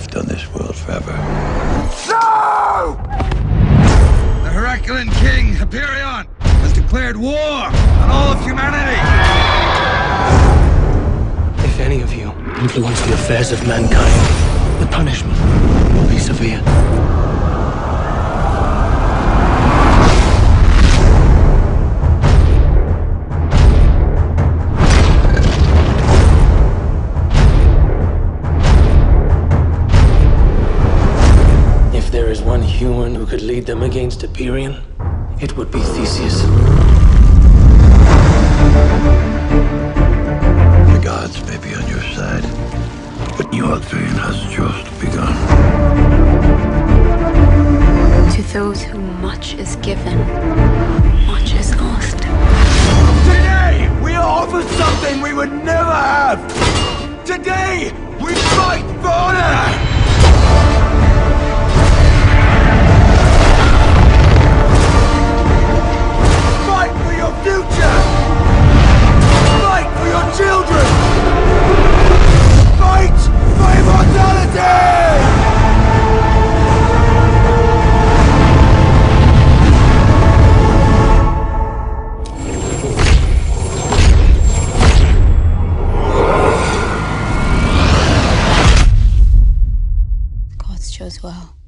left on this world forever. No! The Herculean king, Hyperion, has declared war on all of humanity. If any of you influence the affairs of mankind, the punishment will be severe. If there is one human who could lead them against Hyperion, it would be Theseus. The gods may be on your side, but your dream has just begun. To those whom much is given, much is asked. Today, we are offered something we would never have. Today, we fight for honor. Fight for your future. Fight for your children. Fight for immortality. Gods chose well.